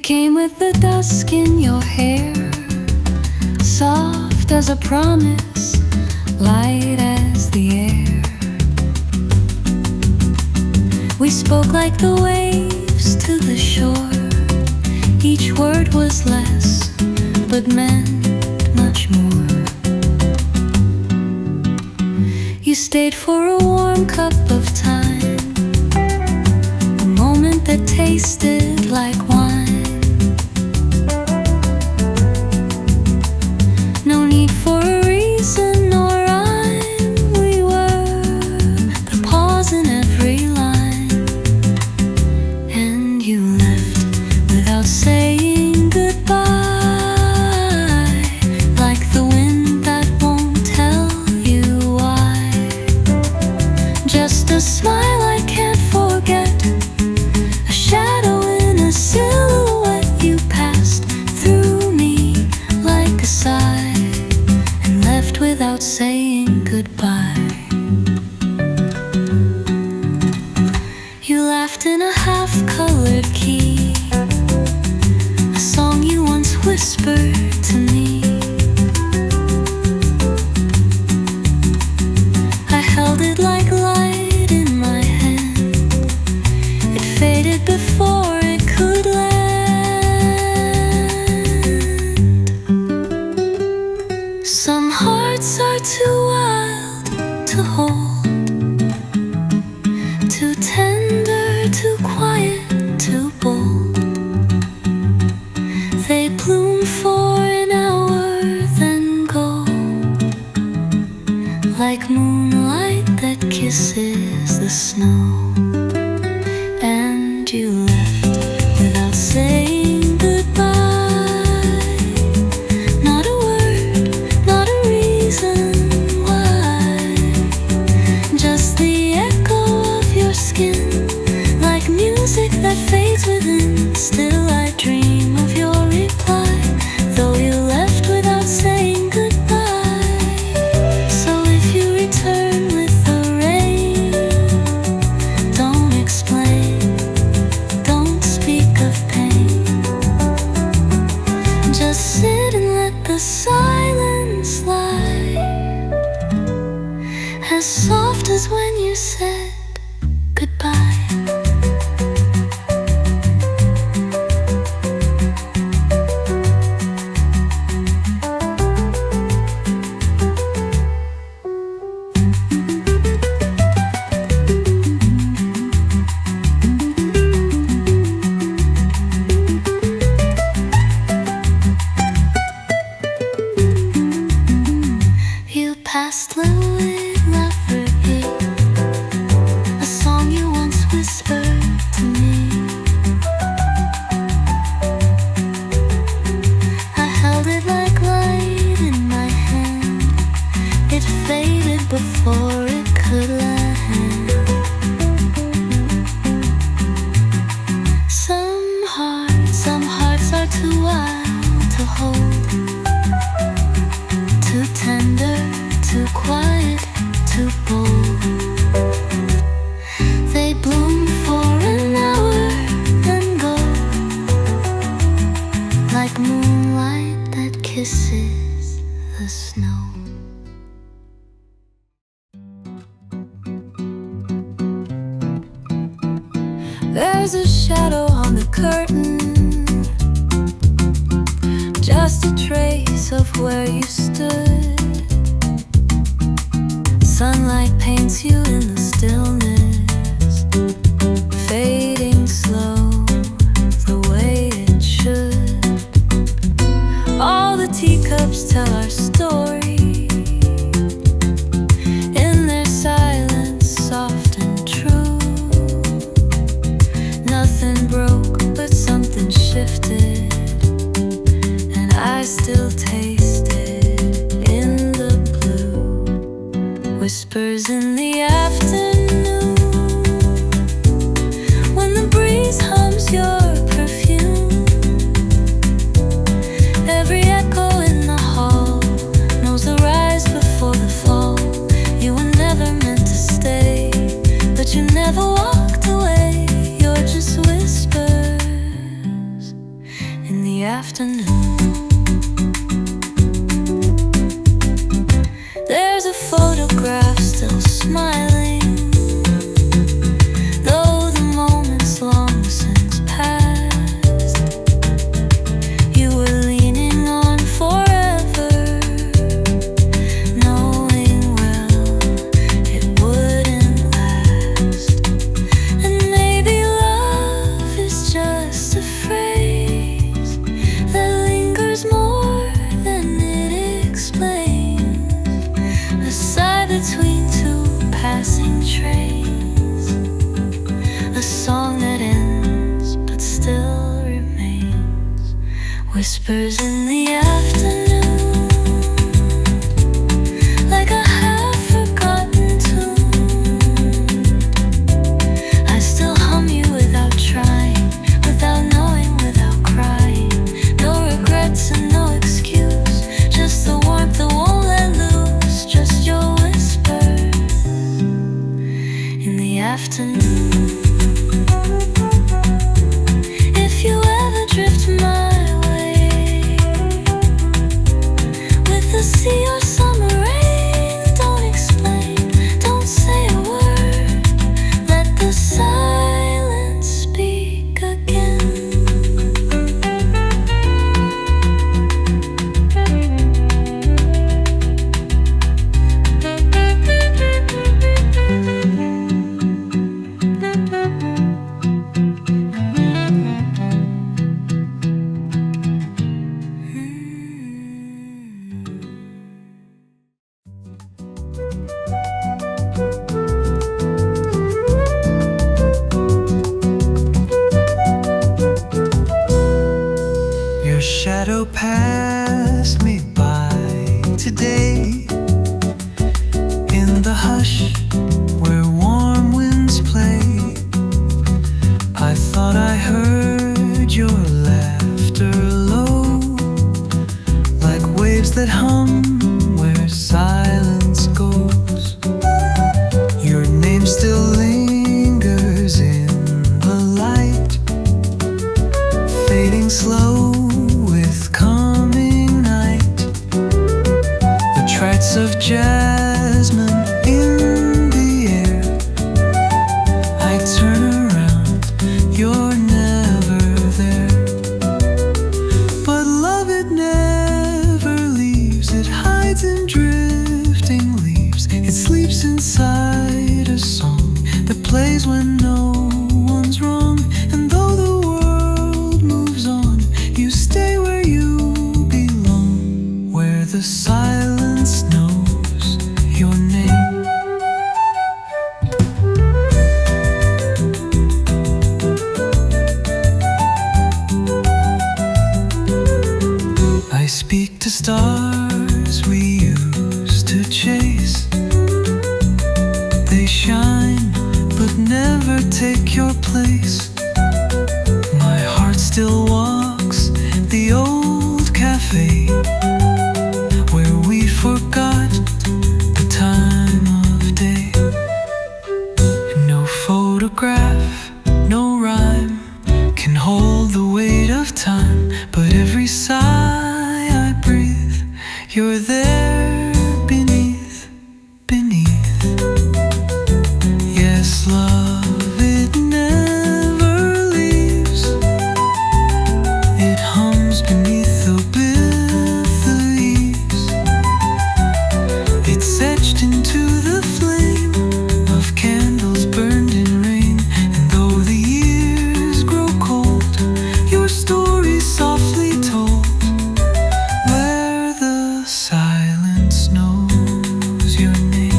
came with the dusk in your hair, soft as a promise, light as the air. We spoke like the waves to the shore. Each word was less, but meant much more. You stayed for a warm cup of time, a moment that tasted like wine. No need for a reason or rhyme. We were the pause in every line. And you left without saying goodbye, like the wind that won't tell you why. Just a smile I can't forget, a shadow in a silhouette. You passed through me like a sigh, and left without saying goodbye. You laughed in a half-colored key, a song you once whispered to me. I held it like light in my hand. It faded before it could land. Some hearts are too wild to hold, too tender, too quiet, too bold. They bloom for an hour, then go, like moonlight that kisses the snow. And you left without saying goodbye. Not a word, not a reason why. Just the echo of your skin, like music that fades within. Still I dream of your reply, though you left without saying goodbye. So if you return with the rain, don't explain, don't speak of pain. Just sit and let the silence lie, as soft as when you said goodbye. You passed Louis Lafayette, a song you once whispered to me. I held it like light in my hand. It faded before it could land. Some hearts are too wild to hold, too tender, too quiet, too bold. They bloom for an hour, then go, like moonlight that kisses the snow. There's a shadow on the curtain, just a trace of where you stood. Sunlight paints you in the stillness, fading slow, the way it should. All the teacups tell our story, in their silence, soft and true. Nothing broke, but something shifted, and I still taste it in the blue. Whispers in the afternoon, afternoon. There's a photograph still smiling, though the moment's long since passed. You were leaning on forever, knowing well it wouldn't last. And maybe love is just a phrase that lingers more than it explains, a sigh between two passing trains, a song that ends but still remains, whispers in the afternoon, like a half-forgotten tune. I still hum you without trying, without knowing, without crying. No regrets and no excuse, just the warmth that won't let loose, just your whispers in the afternoon. If you ever drift my way, with the sea or summer rain, don't explain, don't say a word, let the silence speak again. Your shadow passed me by today, in the hush where warm winds play. I thought I heard your laughter low, like waves that hum where silence goes. Your name still lingers in the light, fading slow with coming night. The tracks of jasmine in the air. I turn around, you're never there. But love, it never leaves. It hides in drifting leaves. It sleeps inside a song that plays when no one's wrong. And though the world moves on, you stay where you belong, where the silence knows your name. I speak to stars we used to chase. They shine but never take your place. My heart still walks the old cafe where we forgot the time of day. No photograph, no rhyme can hold the weight of time, but every sigh I breathe, you're there beneath, beneath. Yes, love, it never leaves. It hums beneath the bitter eaves. It's etched into the flame of candles burned in rain. And though the years grow cold, your story's softly told, where the silence knows your name.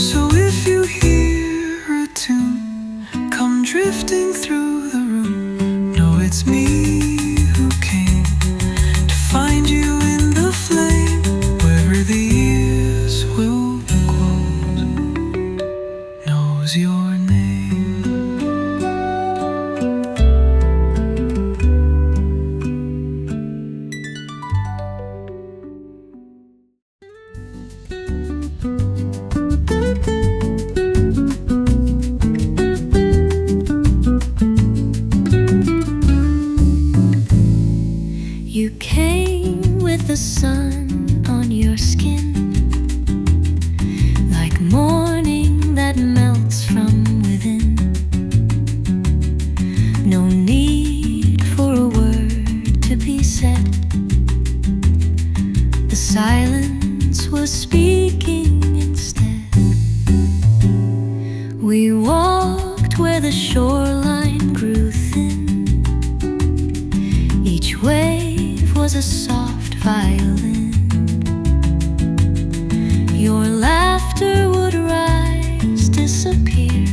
So if you hear a tune come drifting through the room, know it's me who came to find you in the flame, wherever the years will close, knows your name. came with the sun on your skin, like morning that melts from within. No need for a word to be said. The silence was speaking instead. We walked where the shoreline grew thin. Each wave was a soft violin. Your laughter would rise, disappear,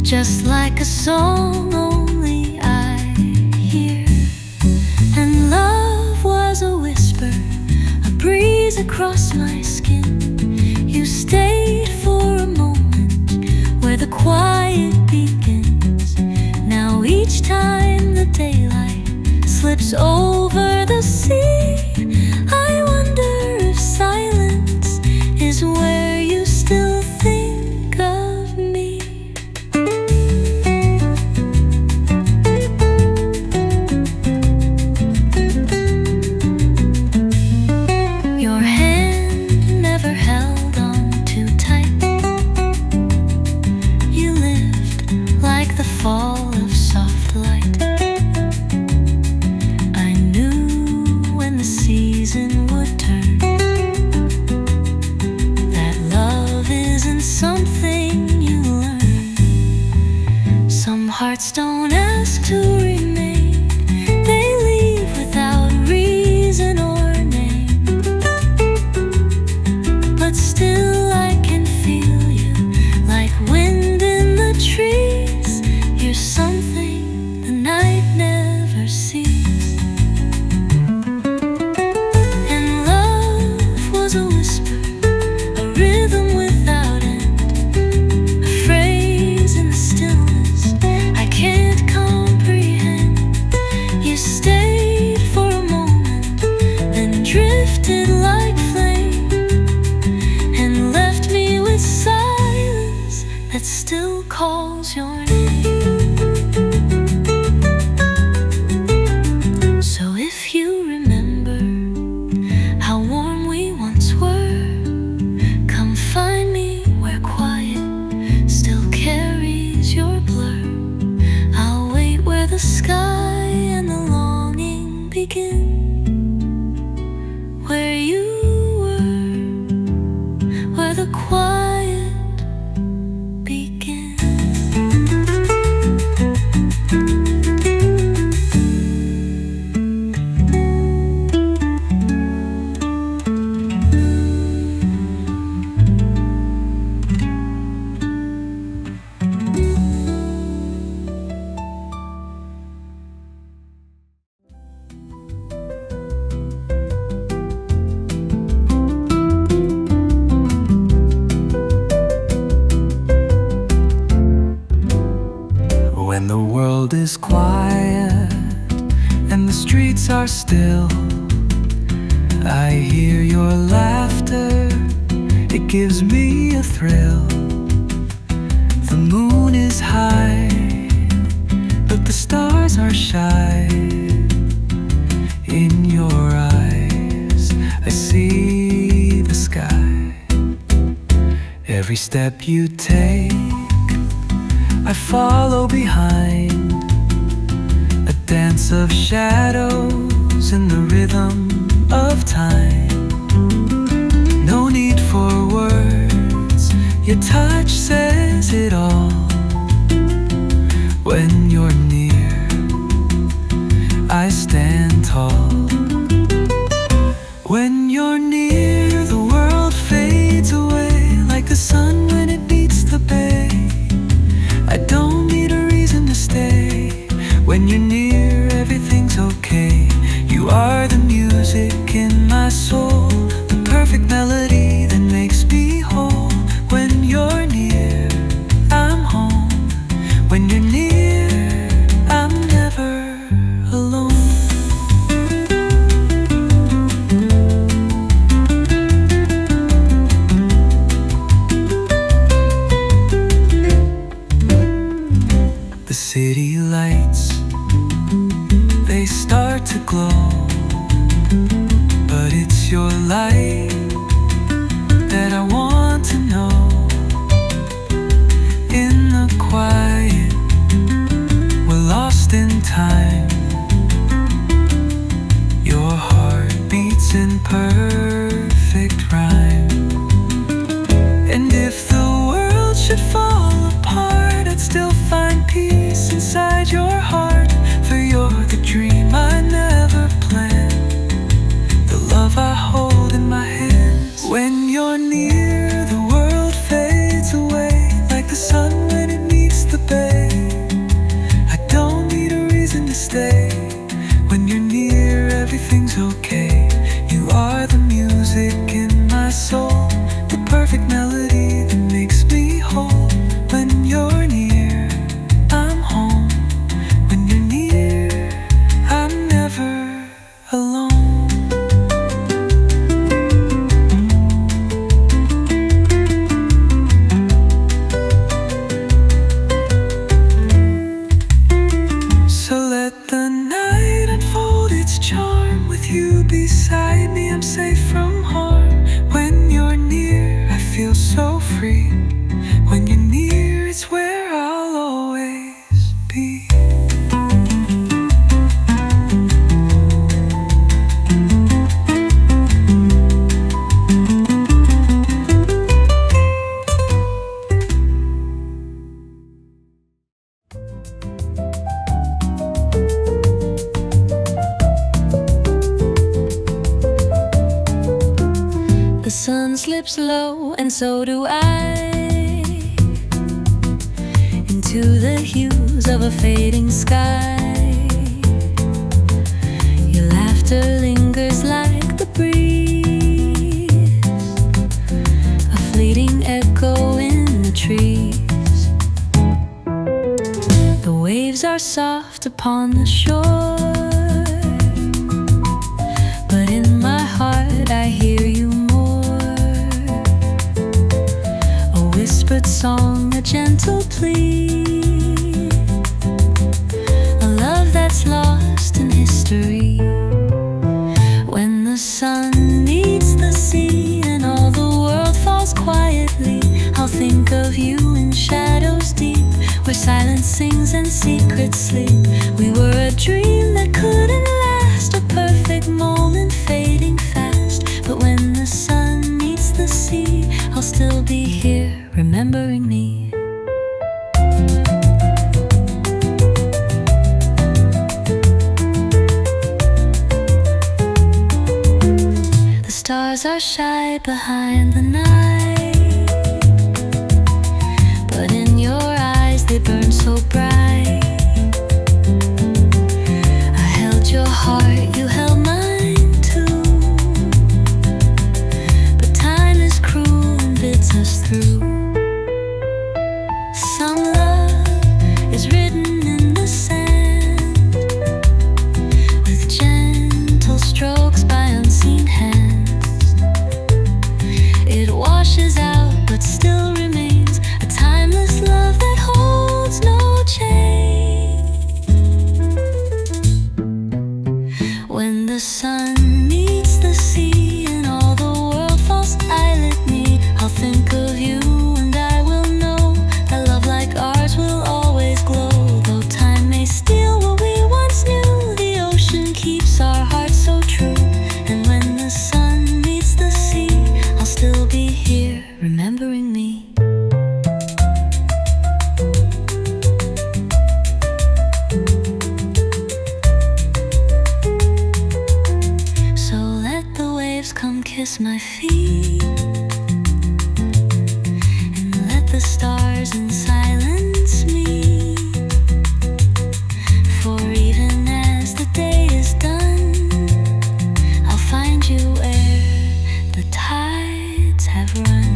just like a song only I hear. And love was a whisper, a breeze across my skin. You stayed for a moment where the quiet begins. Now each time the daylight slips over the sea, I wonder if silence is where you still think of me. Your hand never held on too tight. You lived like the fall of soft light. I knew when the season would turn that love isn't something you learn. Some hearts don't ask to remain, they leave without reason or name. But still I can feel you, like wind in the trees. You're something the night never sees. And love was a whisper, a rhythm without end, a phrase in the stillness I can't comprehend. You stayed for a moment, then drifted like flame, and left me with silence that still calls your name. So if you remember how warm we once were, come find me where quiet still carries your blur. I'll wait where the sky and the longing begin, where you were, where the quiet begins. When the world is quiet and the streets are still, I hear your laughter, it gives me a thrill. The moon is high, but the stars are shy. In your eyes, I see the sky. Every step you take, I follow behind, a dance of shadows in the rhythm of time. No need for words, your touch says it all. When you're near, I stand tall. When you're near, the world fades away, like the sun when it beats the bay. I don't need a reason to stay. When you're near, everything's okay. You are the music in my soul, the perfect melody that makes me whole. When you're near, I'm home. When you're near, I'm never alone. The city lights, they start to glow, but it's your light that I want to know. In the quiet, we're lost in time. Your heart beats in perfect rhyme. And if the world should fall apart, I'd still find peace inside your heart. For you're the dream I never planned, the love I hold in my hands. When you're near, the world fades away, like the sun when it meets the bay. I don't need a reason to stay. When you're near, everything's okay. You are the music in my soul, the perfect melody that makes me whole. When you're near, I'm home. When you're near, I'm never alone. So let the night unfold its charm. With you beside me, I'm safe from harm. When you're near, I feel so free. When you're near, it's where I'll always be. The sun slips low, and so do I, into the hues of a fading sky. Your laughter lingers like the breeze, a fleeting echo in the trees. The waves are soft upon the shore, but in my heart I hear you more. A whispered song, a gentle plea, a love that's lost in history. When the sun meets the sea and all the world falls quietly, I'll think of you in shadows deep, where silence sings and secrets sleep. We were a dream that couldn't last, a perfect moment fading fast. But when the sun meets the sea, I'll still be here, remembering me. The stars are shy behind the night, but in your eyes they burn so bright. I held your heart, you held mine too, but time is cruel and bids us through. Some love is written in the sand, with gentle strokes by unseen hands. It washes out but still remains, a timeless love that holds no change. When the sun meets the sea and all the world falls silently, I'll think of you and I will know that love like ours will always glow. Though time may steal what we once knew, the ocean keeps our hearts so true. And when the sun meets the sea, I'll still be here, remembering me. So let the waves come kiss my feet, and let the stars in silence meet. For even as the day is done, I'll find you where the tides have run.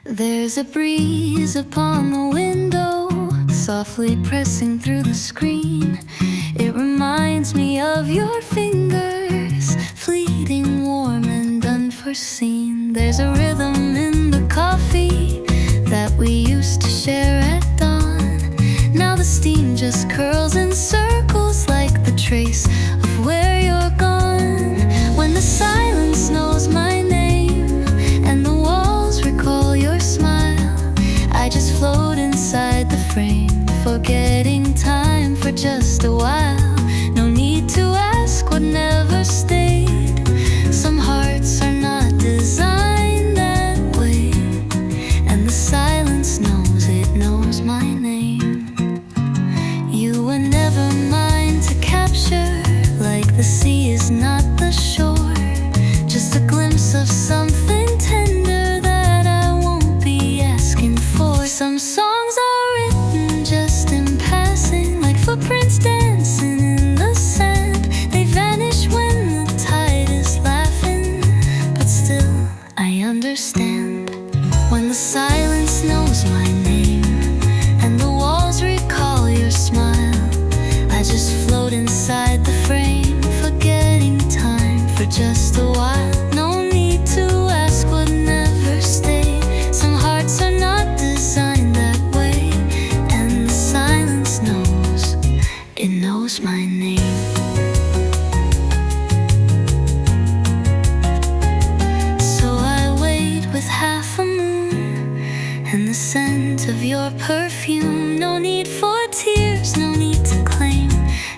There's a breeze upon the window, softly pressing through the screen. It reminds reminds me of your fingers, fleeting, warm, and unforeseen. There's a rhythm in the coffee that we used to share at dawn. Now the steam just curls in circles like the trace of where you're gone. When the silence knows my name and the walls recall your smile, I just float inside the frame, forgetting time for just a while. No need to ask what never stayed. Some hearts are not designed that way, and the silence knows, it knows my name. You were never mine to capture, like the sea is not the shore. Just a glimpse of something tender that I won't be asking for. Some songs are written just in passing, like footprints dancing in the sand. They vanish when the tide is laughing, but still I understand. When the silence knows my name and the walls recall your smile, I just float inside the frame, forgetting time for just a while. No need to ask what never stayed. Some hearts are not designed that way, and the silence knows, it knows my name. So I wait with half a moon and the scent of your perfume. No need for tears, no need to claim,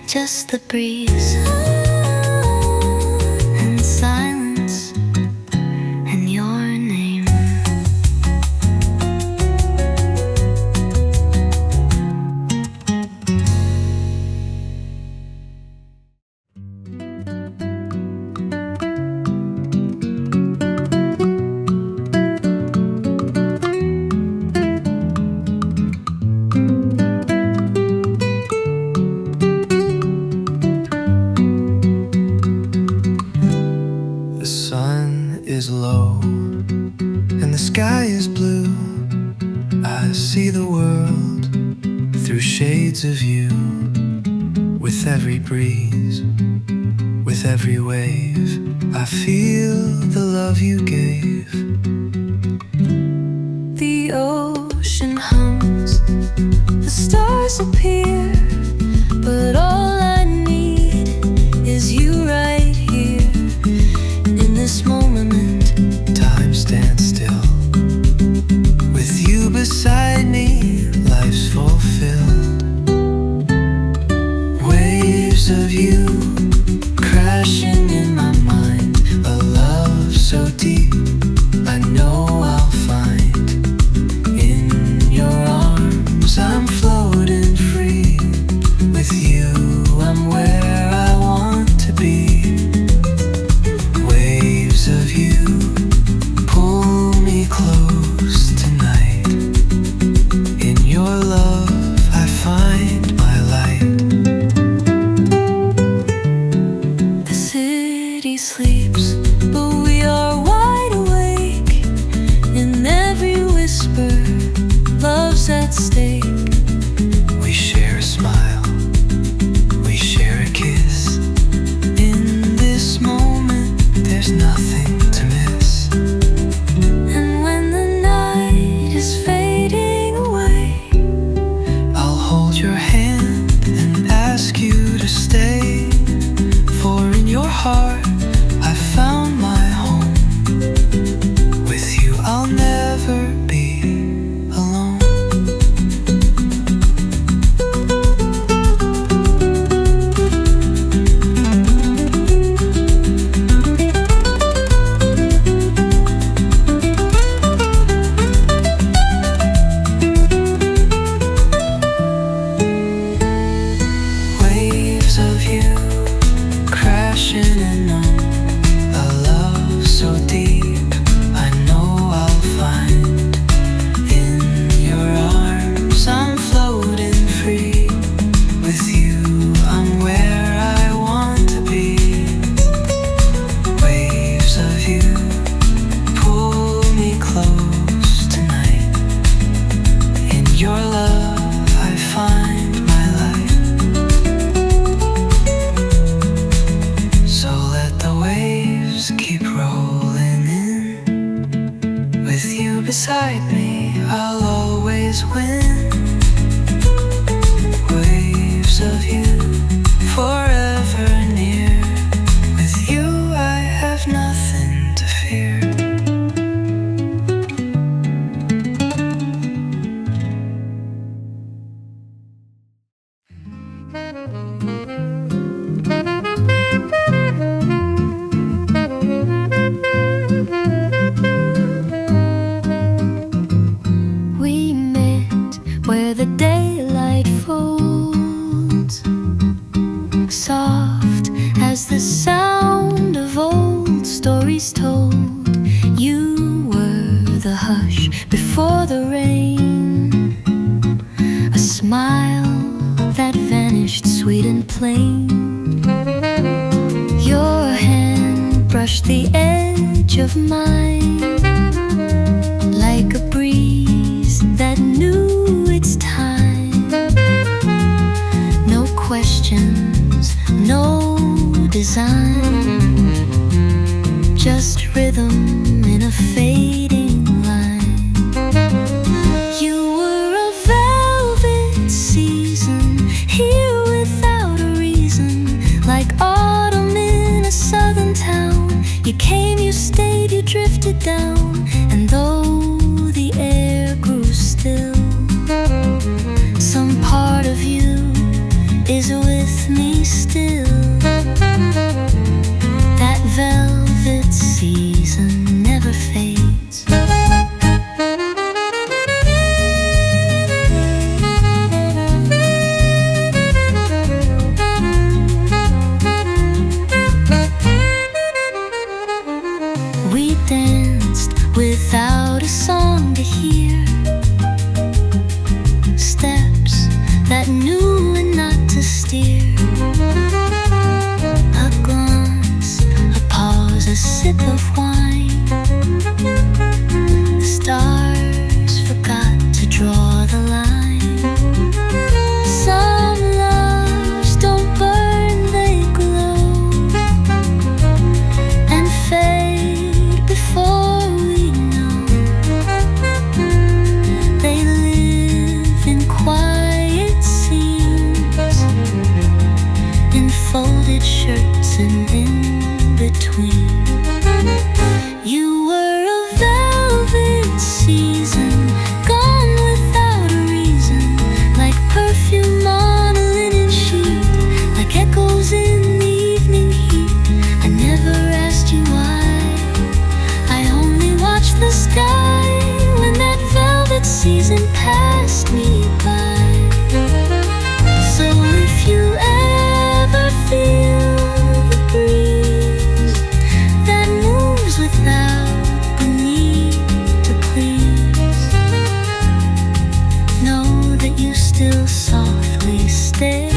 just the breeze and silence and your name. The sun is low and the sky is blue. I see the world through shades of you. With every breeze, with every wave, I feel the love you gave. The ocean hums, the stars appear, but all I need is you right here. In this moment, Time stands still. With you beside me, life's fulfilled. Waves of you crashing in my mind, a love so deep I know I'll find. In your arms I'm floating free. With you I'm where I want to be. Waves of you pull me close tonight. In your love I find my light. the city sleeps, but we are wide awake. In every whisper, love's at stake. We share a smile, we share a kiss. In this moment there's nothing to miss. And when the night is fading away, I'll hold your hand and ask you to stay. For in your heart I found my home. With you I'll never be alone. Waves of you crashing in on a love so deep I know I'll find. In your arms I'm floating free. With you I'm where I want to be. Waves of you pull me close tonight. In your love I find my light. soft as the sound of old stories told. You were the hush before the rain, a smile that vanished sweet and plain. Your hand brushed the edge of mine like a breeze that knew its time. No questions, no design, just rhythm in a fading line. You were a velvet season, here without a reason, like autumn in a southern town. You came, you stayed, you drifted down, and though the air grew still, some part of you is with me still. That velvet season never fades. We danced without a song to hear, steps that knew when not to steer. A glance, a pause, a sip of wine. The stars forgot to draw the line. Some loves don't burn, they glow and fade before we know. They live in quiet scenes, in folded shirts and in between. You were a velvet season, gone without a reason, like perfume on a linen sheet, like echoes in the evening heat. I never asked you why, I only watched the sky when that velvet season passed me by. So if you ever feel the breeze that moves without the need to please, know that you still softly stay.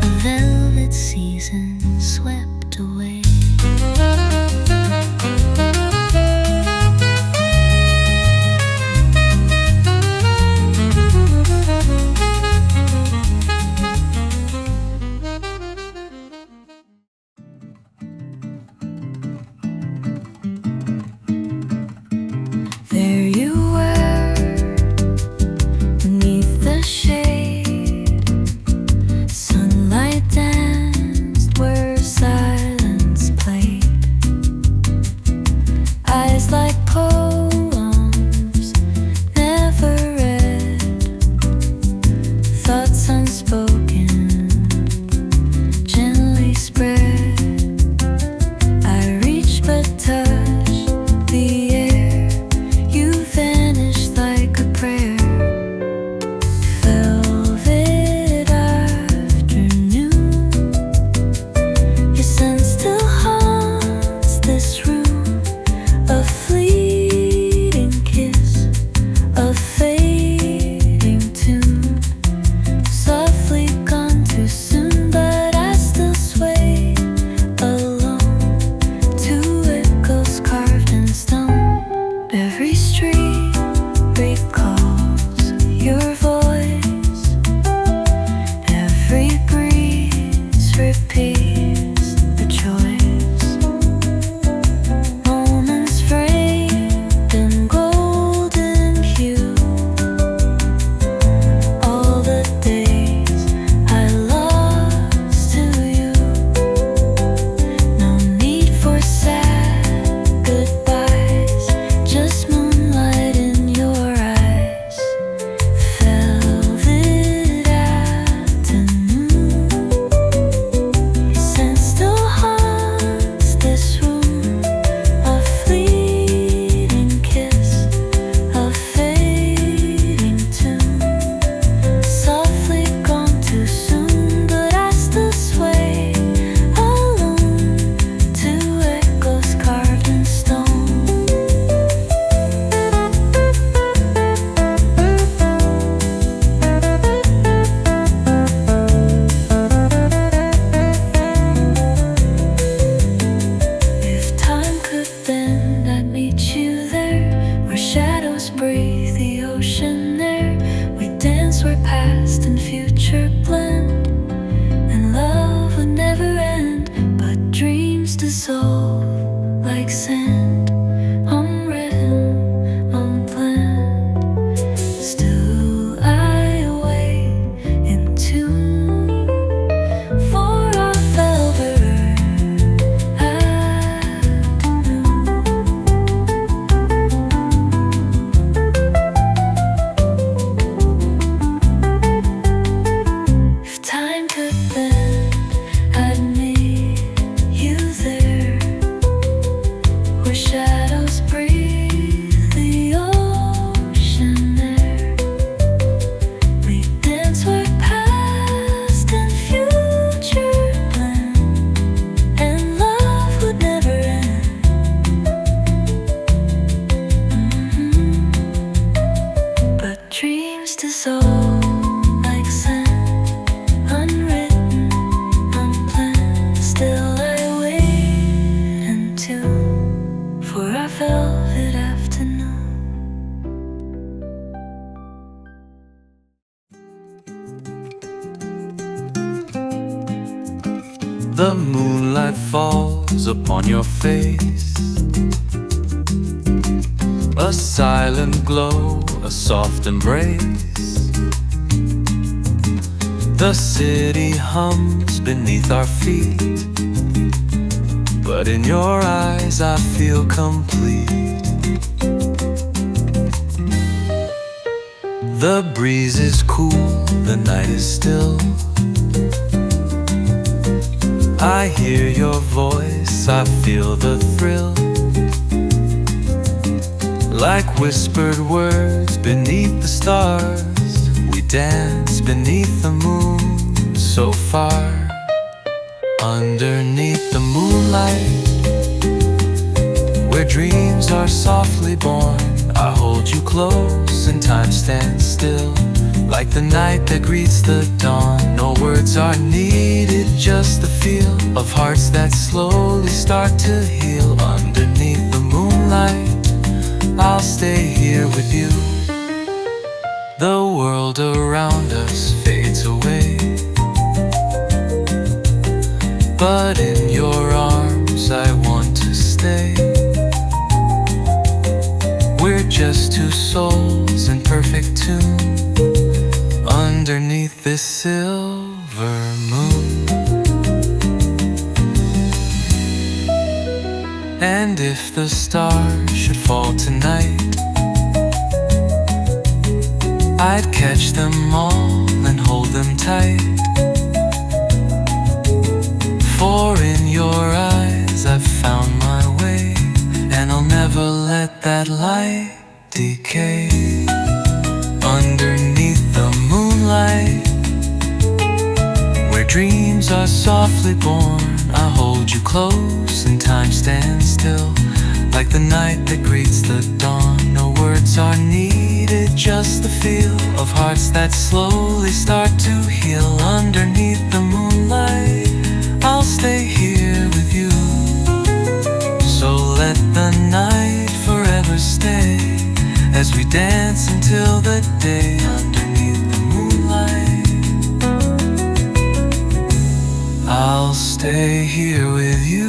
A velvet season swept away. There you were, beneath the shade. Sunlight danced where silence played. Eyes like poems never read, thoughts unspoken gently spread. I reached but touched the air. You then could bet I'd meet you there, where shadows breathe the ocean air. We dance where past and future blend, and love would never end. But dreams dissolve like sand, unwritten, unplanned. Still I wait and tune for our velvet afternoon. The moonlight falls upon your face, a silent glow, a soft embrace. The city hums beneath our feet, but in your eyes I feel complete. The breeze is cool, the night is still. I hear your voice, I feel the thrill, like whispered words beneath the stars. We dance beneath the moon so far. Underneath the moonlight, where dreams are softly born, I hold you close and time stands still, like the night that greets the dawn. No words are needed, just the feel of hearts that slowly start to heal. Underneath the moonlight, I'll stay here with you. The world around us fades away, but in your arms I want to stay. We're just two souls in perfect tune, underneath this silver moon. And if the stars should fall tonight, I'd catch them all and hold them tight. For in your eyes I've found my way, and I'll never let that light decay. Underneath the moonlight, where dreams are softly born, I hold you close and time stands still, like the night that greets the dawn. No words are needed, just the feel of hearts that slowly start to heal. Underneath the moonlight, I'll stay here with you. So let the night forever stay, as we dance until the day. Underneath the moonlight, I'll stay here with you.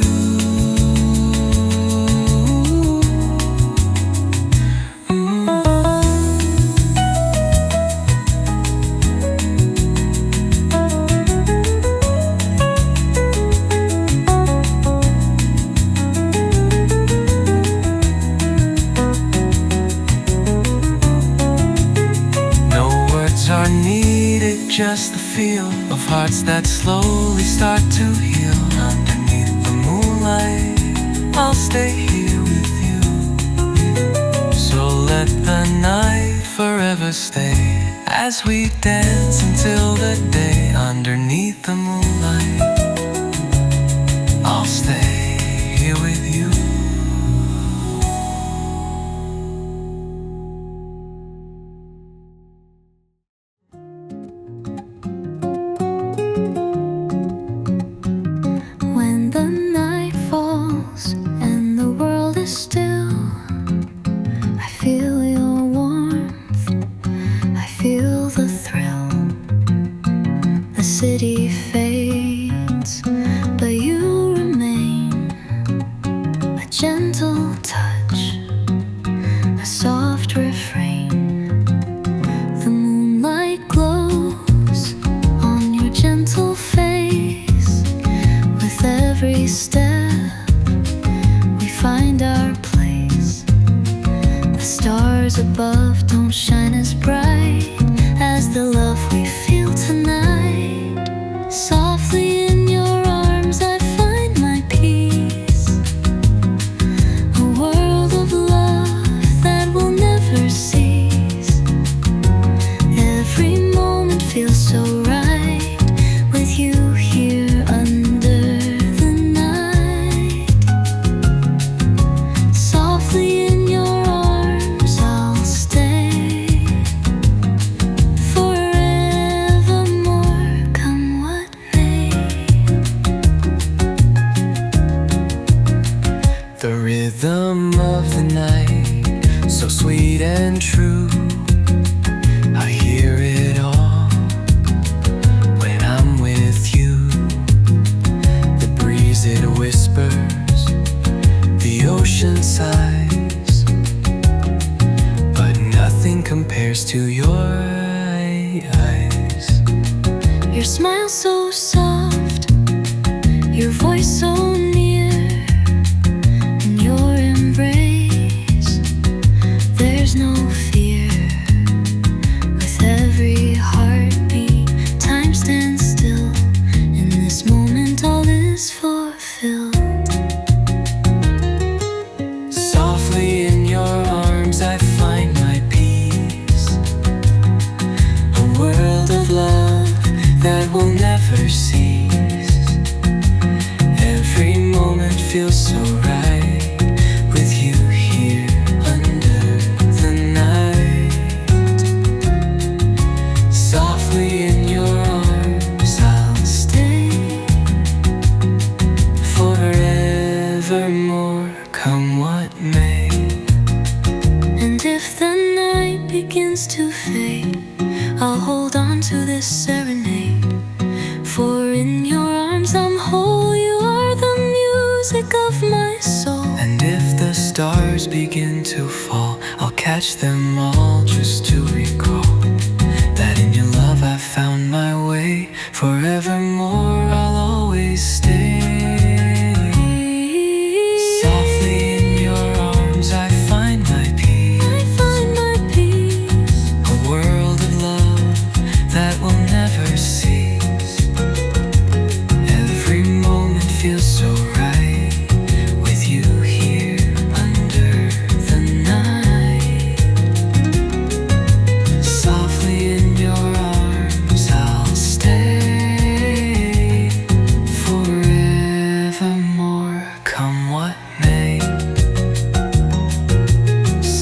Are needed, just the feel of hearts that slowly start to heal. Underneath the moonlight, I'll stay here with you. So let the night forever stay, as we dance until the day. Underneath the moonlight, I'll stay here with you. City fades, but you remain. A gentle touch, a soft refrain. The moonlight glows on your gentle face. With every step, we find our place. The stars above don't shine as bright as the love we feel tonight. Softly in your arms I find my peace, a world of love that will never cease. Every moment feels so right with you here under the night. Softly in your arms I'll stay forevermore, come what may. The rhythm of the night, so sweet and true, I hear it all when I'm with you. The breeze, it whispers, the ocean sighs, but nothing compares to your eyes. Your smile so soft, your voice so near, in your embrace there's no fear. With every heartbeat, time stands still. In this moment all is fulfilled. Softly in your arms I find my peace, a world of love that will never cease. Every moment feels so right with you here under the night. Softly in your arms I'll stay forevermore, come what may. And if the night begins to fade, I'll hold on to this serenade. For in your arms I'm whole, you are the music of my soul. And if the stars begin to fall, I'll catch them all just to recall that in your love I found my way. Forevermore I'll always stay. Softly in your arms I find my peace, I find my peace, a world of love that will never cease. Every moment feels so right with you here under the night. Softly in your arms I'll stay forevermore, come what may.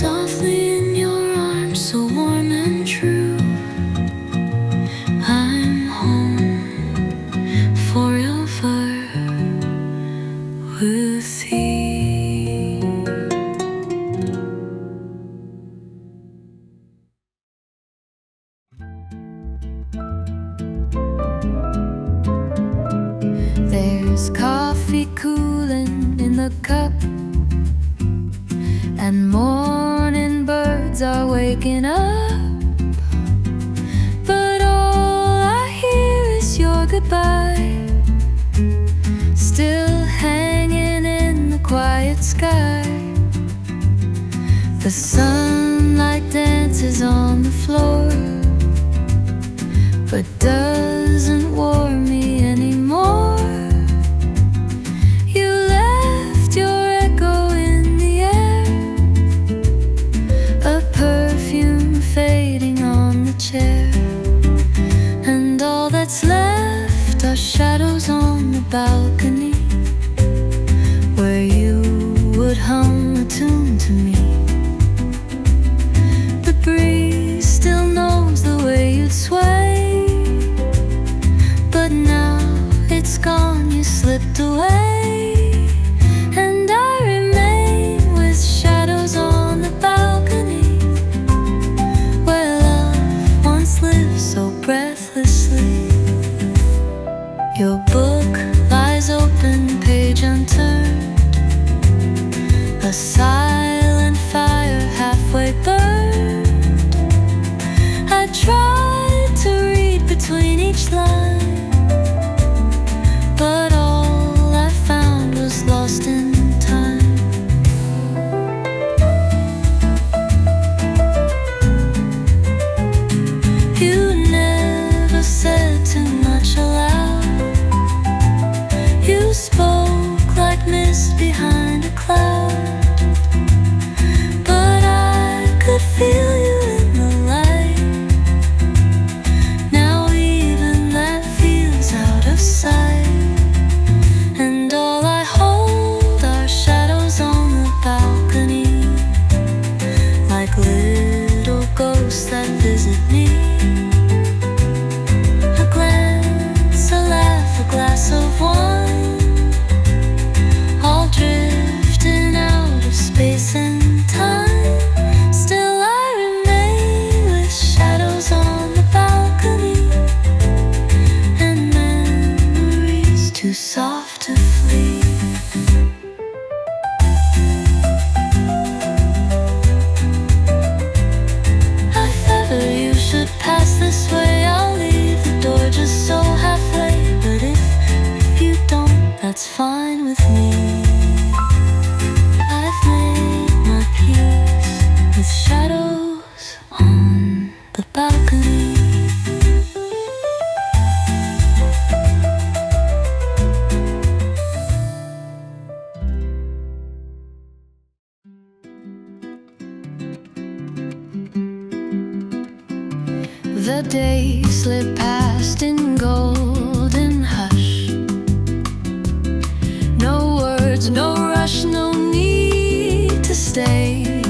softly in your arms, so warm and true. I'm home forever with thee. There's coffee cooling in the cup, and morning birds are waking up. But all I hear is your goodbye, still hanging in the quiet sky. The sunlight dances on the floor, but doesn't warm me anymore. You left your echo in the air, a perfume fading on the chair. And all that's left are shadows on the balcony, where you would hum a tune to me. The breeze still knows the way you'd sway, but now it's gone, you slipped away. And I remain with shadows on the balcony, where love once lived so breathlessly. Your book lies open, page unturned, a silent fire halfway burned. I tried to read between each line, but all I found was lost in time. You never said too much aloud, behind a cloud. But I could feel you in the light. Now even that feels out of sight. And all I hold are shadows on the balcony, like little ghosts that visit me. A glance, a laugh, a glass of wine, all drifting out of space and time. Still I remain with shadows on the balcony, and memories too soft to flee. If ever you should pass this way, I'll leave the door just so halfway. But if you don't, that's fine with me. I've made my peace with shadows on the balcony. The days slip past in golden hush. No words, no rush, no need to stay.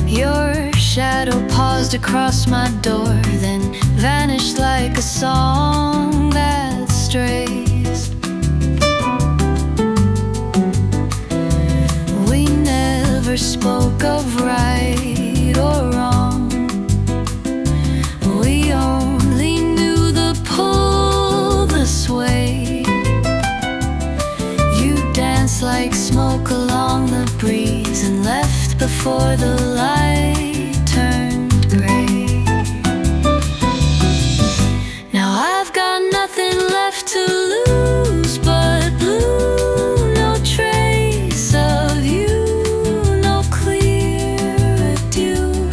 Your shadow paused across my door, then vanished like a song that strays. We never spoke of right or wrong. We only knew the pull, the sway. You danced like smoke along the breeze and left before the light turned gray. Now I've got nothing left to lose but blue. No trace of you, no clear adieu,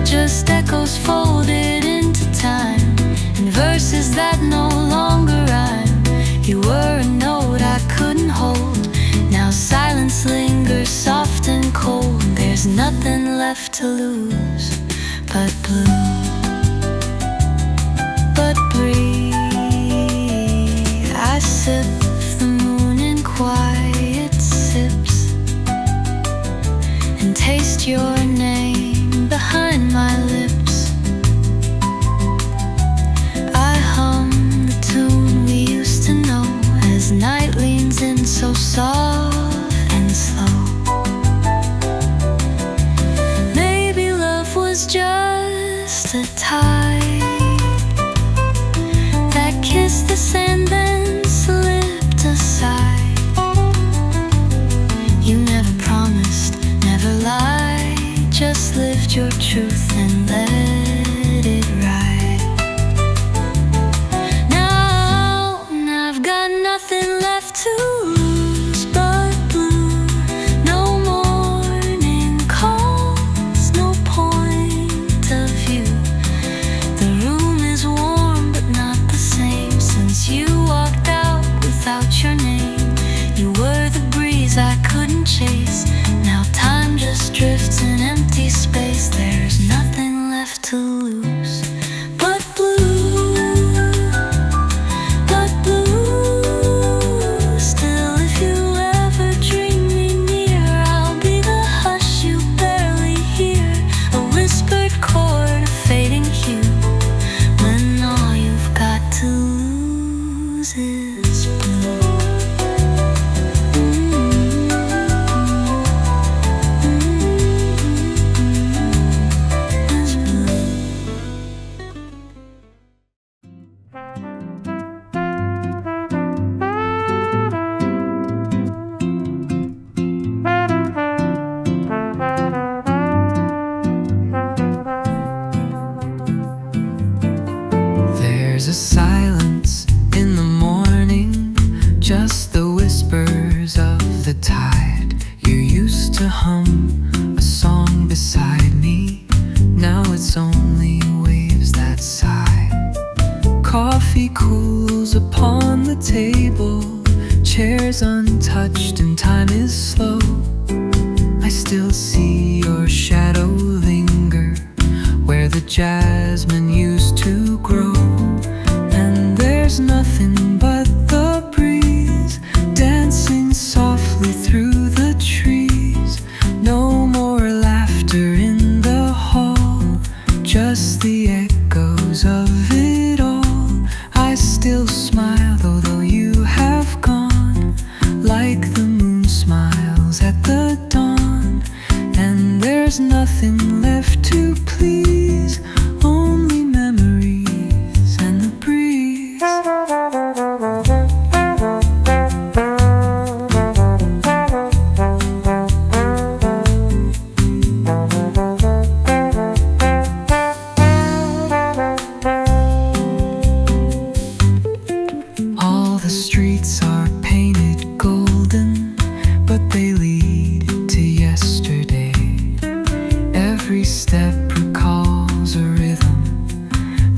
just echoes folded into time, and verses that no longer rhyme. You were a note I couldn't hold. Now silence lingers soft and cold. There's nothing left to lose but blue. But breathe, I sip the moon in quiet sips, and taste your name behind my lips. I hum the tune we used to know as night leans in so soft and slow. Maybe love was just a tide that kissed the sand then slipped aside. You never promised, never lied, just lived your truth and let it ride. Now I've got nothing left to lose but blue. No morning calls, no point of view. The room is warm but not the same since you walked out without your name. You were the breeze I couldn't chase. Now time just drifts in empty space. There's nothing left to lose but blue. But blue. Still, if you ever dream me near, I'll be the hush you barely hear, a whispered chord, a fading hue, when all you've got to lose is blue. Is blue. There's a silence in the morning, just the whispers of the tide. You used to hum a song beside me, now it's only waves that sigh. Coffee cools upon the table, chairs fires untouched and time is slow. I still see your shadow linger where the jasmine used to grow. And there's nothing but the breeze dancing softly through the trees. No more laughter in the hall, just the echoes of it all. I still smile although you have gone, like the moon smiles at the dawn. And there's nothing left to please, only memories and the breeze. All the streets are painted golden, but they lead to yesterday. Every step recalls a rhythm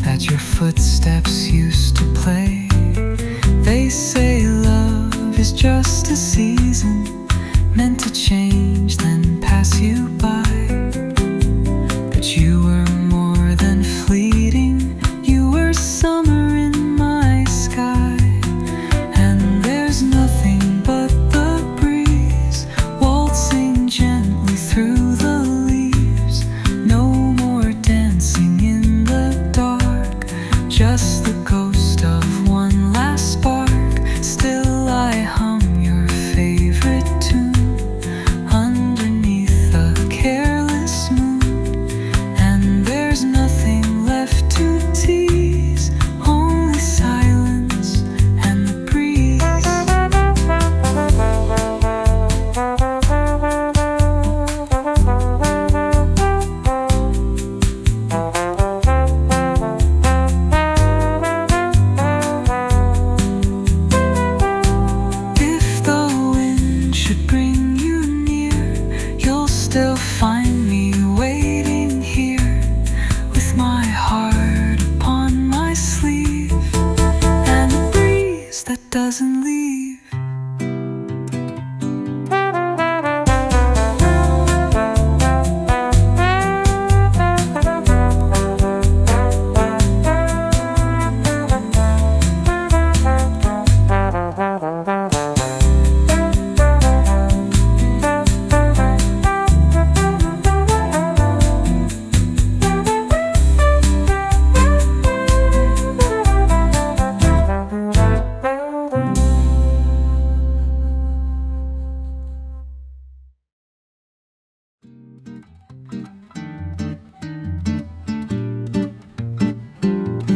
that your footsteps used to play. They say love is just a season, meant to change then pass you by. But you were more than fleeting, you were summer in my sky. And there's nothing but the breeze waltzing gently through the leaves. No more dancing in the dark, just the ghost of one last spark. Still I hum your favorite tune underneath a careless moon. And there's nothing left to tease, only silence and the breeze. If the wind should bring you near, you'll still find me waiting here, with my heart upon my sleeve, and the breeze that doesn't leave.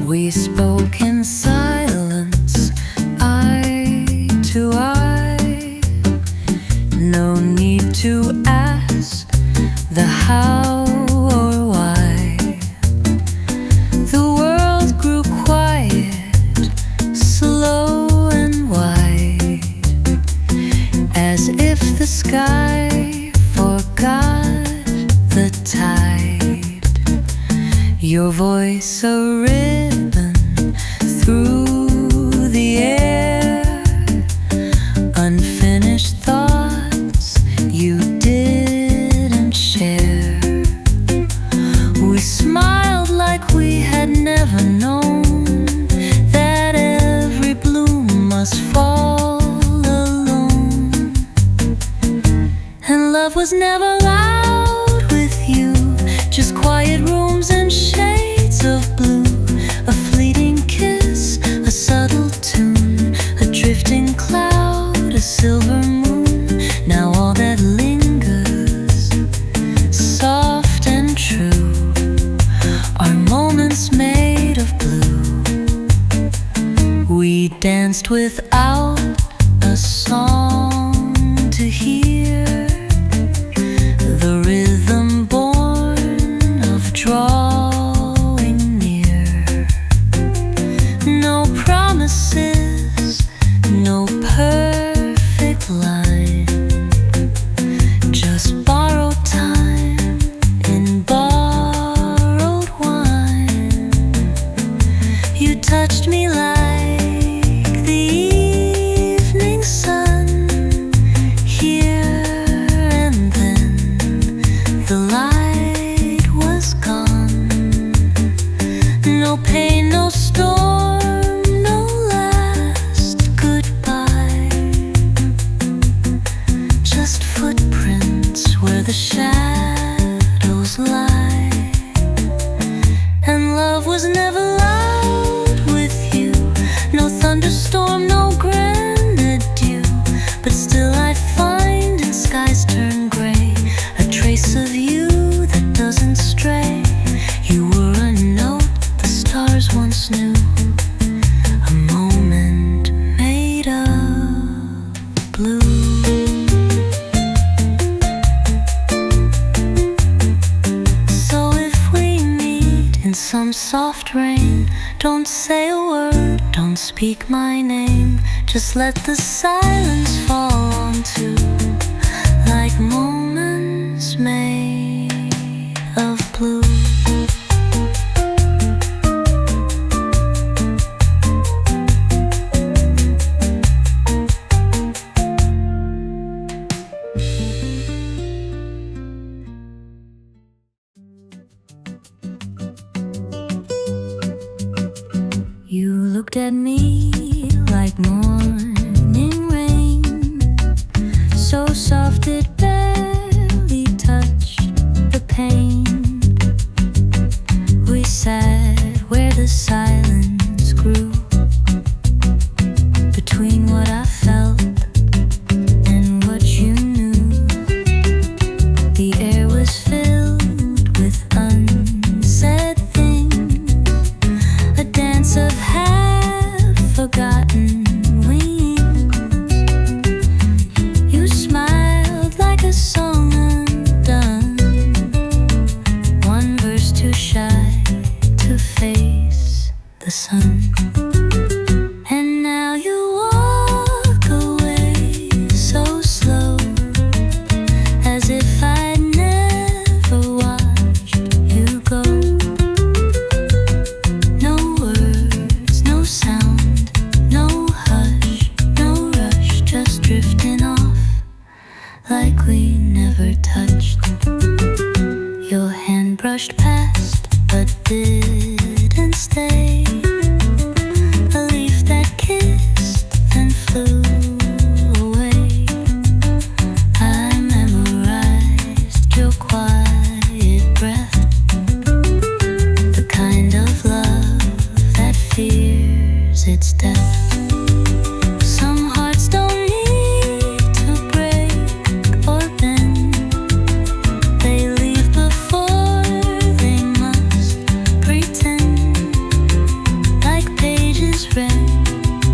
We spoke in silence, eye to eye. No need to ask the how or why. The world grew quiet, slow and wide, as if the sky forgot the tide. Your voice a ribbon through the air, unfinished thoughts you didn't share. We smiled like we had never known that every bloom must fall alone. And love was never loud with you, just quiet rooms and shades of blue. A fleeting kiss, a subtle tune, a drifting cloud, a silver moon. Now all that lingers, soft and true, are moments made of blue. We danced without a song to hear, the rhythm born of drawing near. No promises, no perfect line, just borrowed time in borrowed wine. You touched me like the evening sun, No thunderstorm, no granite dew, but still I find in skies turn gray a trace of you that doesn't stray. You were a note the stars once knew, a moment made of blue. So if we meet in some soft rain, don't say a word, don't speak my name. Just let the silence fall onto, like moments made of blue. You looked at me like morning rain, so soft it barely touched the pain. We sat where the silence grew, between what I felt and what you knew. The air was filled with unsaid things, a dance of half-forgotten wings. You smiled like a song undone, one verse too shy to face the sun. And now you walk away so slow, as if I'd never watched you go. No words, no sound, no hush, no rush, just drifting off like we never touched. Your hand brushed past but didn't stay, a leaf that kissed and flew away. I memorized your quiet breath, the kind of love that fears its death. Some hearts don't need to break or bend, they leave before they must pretend, like pages read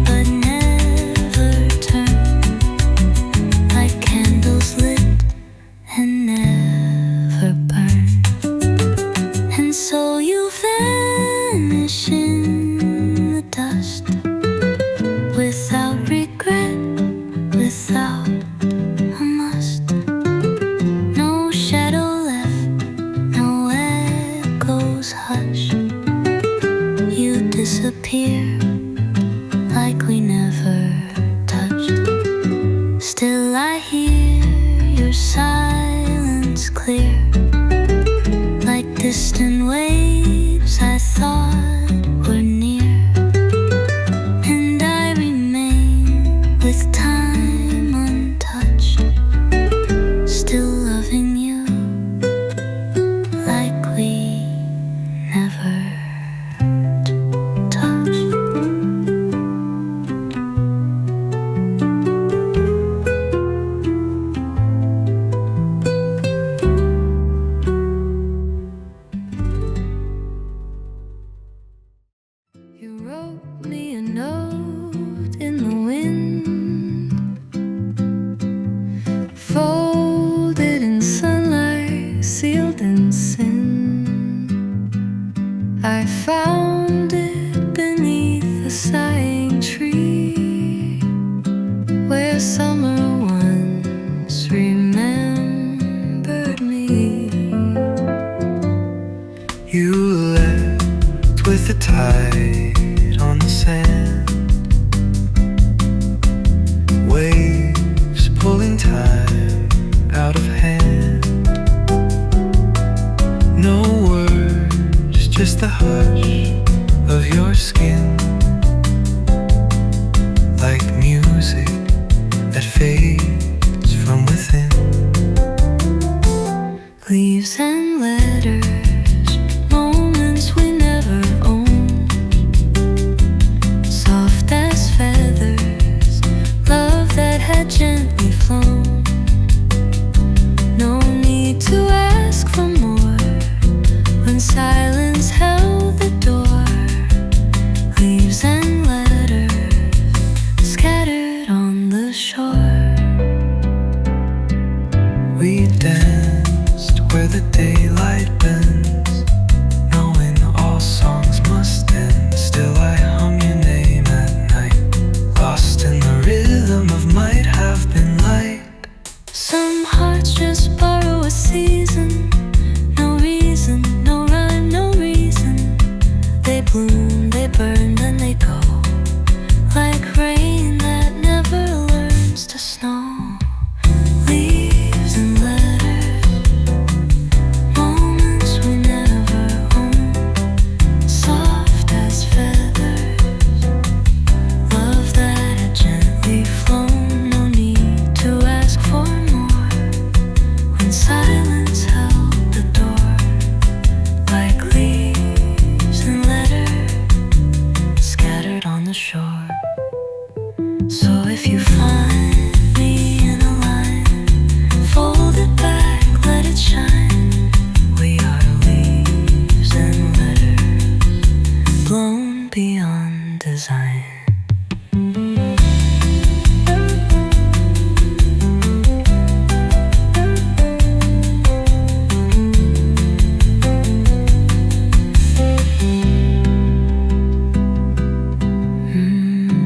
but never turned, like candles lit and never burned. And so you vanish in the dust, without regret, without a must. No shadow left, no echoes hush. You disappear like we never touched. Still I hear your silence clear, like distant waves I thought were near. And I remain with time untouched, still loving you like we never touched. You wrote me a note in the wind, folded in sunlight, sealed in sin. I found it beneath a sighing tree, where summer once remembered me. You left with the tide on the sand, waves pulling time out of hand. No words, just the hush of your skin, like music that fades from within. Leaves and letters, moments we never owned, soft So if you find me in a line, fold it back, let it shine. We are leaves and letters blown beyond design.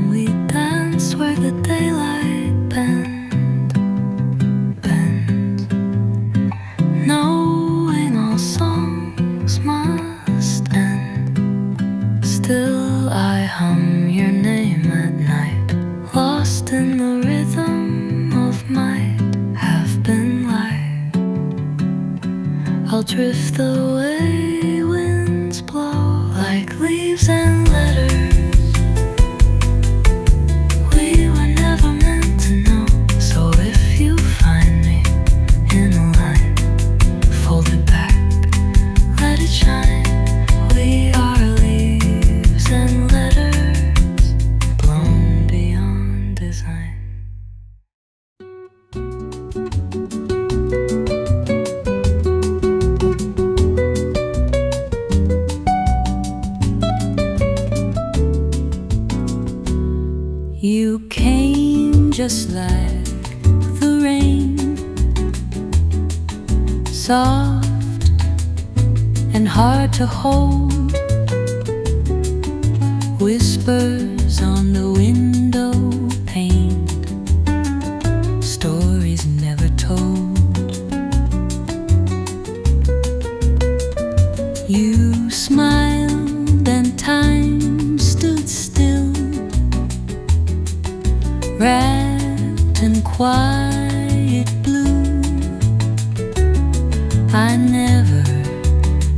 We dance where the daylight bends, knowing all songs must end. Still I hum your name at night, lost in the rhythm of might have been light. I'll drift the way winds blow, like leaves and letters. We were never meant to know. So if you find me in a line, fold it back, let it shine. We are leaves and letters blown beyond design. You came just like the rain, soft and hard to hold, whispers on the window pane, stories never told. You smiled and time stood still, wrapped in quiet blue. I never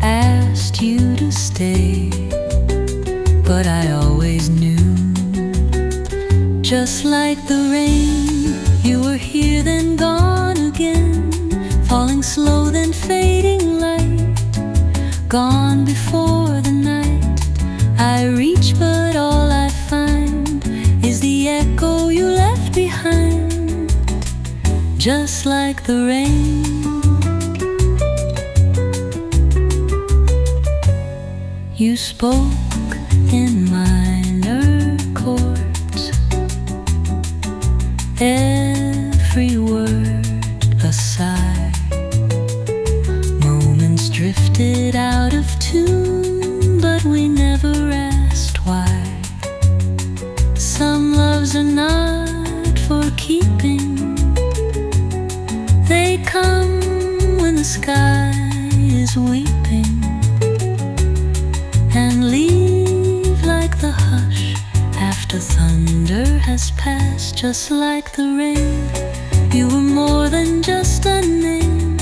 asked you to stay, but I always knew. Just like the rain, you were here then gone again, falling slow then fading light, gone before the night. I reach but all I find is the echo you left behind. Just like the rain, you spoke in minor chords, every word a sigh. Moments drifted out of tune, but we never asked why. Some loves are not for keeping, they come when the sky is weeping, and leave like the hush after thunder has passed. Just like the rain, you were more than just a name.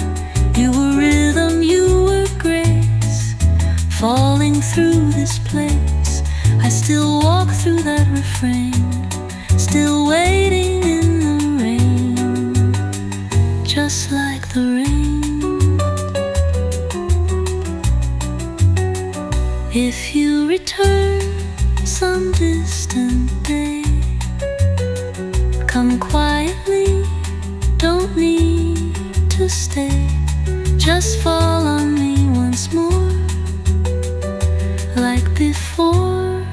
You were rhythm, you were grace, falling through this place. I still walk through that refrain, still waiting in the rain. Just like the rain. If you return some distant day, come quietly, don't need to stay. Just fall on me once more, like before.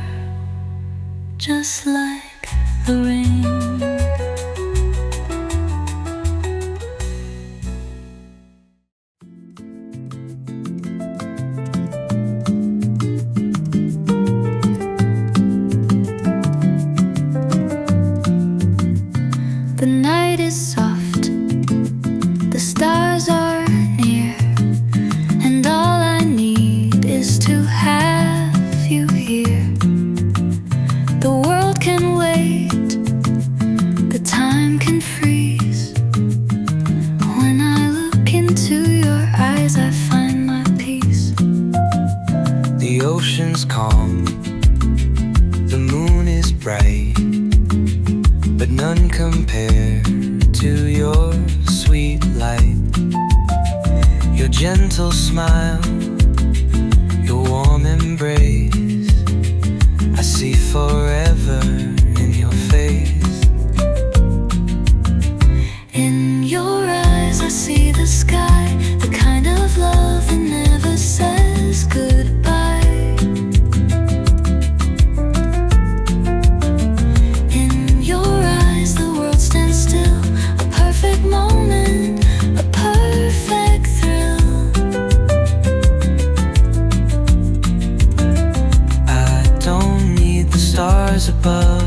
Just like the rain. The night is soft, the stars are near, and all I need is to have you here. The world can wait, the time can freeze. When I look into your eyes, I find my peace. The ocean's calm, the moon is bright, but none compare to your sweet light. Your gentle smile, your warm embrace, I see forever in your face.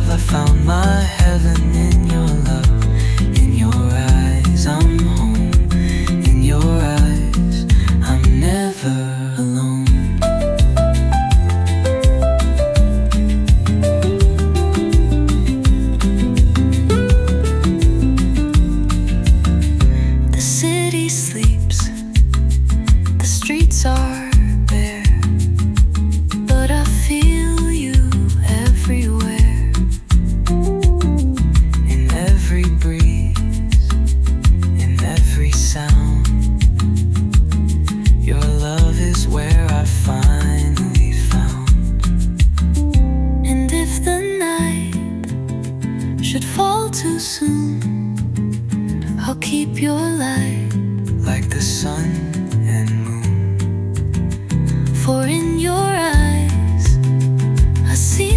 love, I found my heaven in your love. In your eyes, I'm home. In your eyes, I'm never alone. The city sleeps, the streets are bare, but I feel you everywhere. In every breeze, in every sound, your love is where I finally found. And if the night should fall too soon, I'll keep your light, Like the sun and moon. for in your eyes I see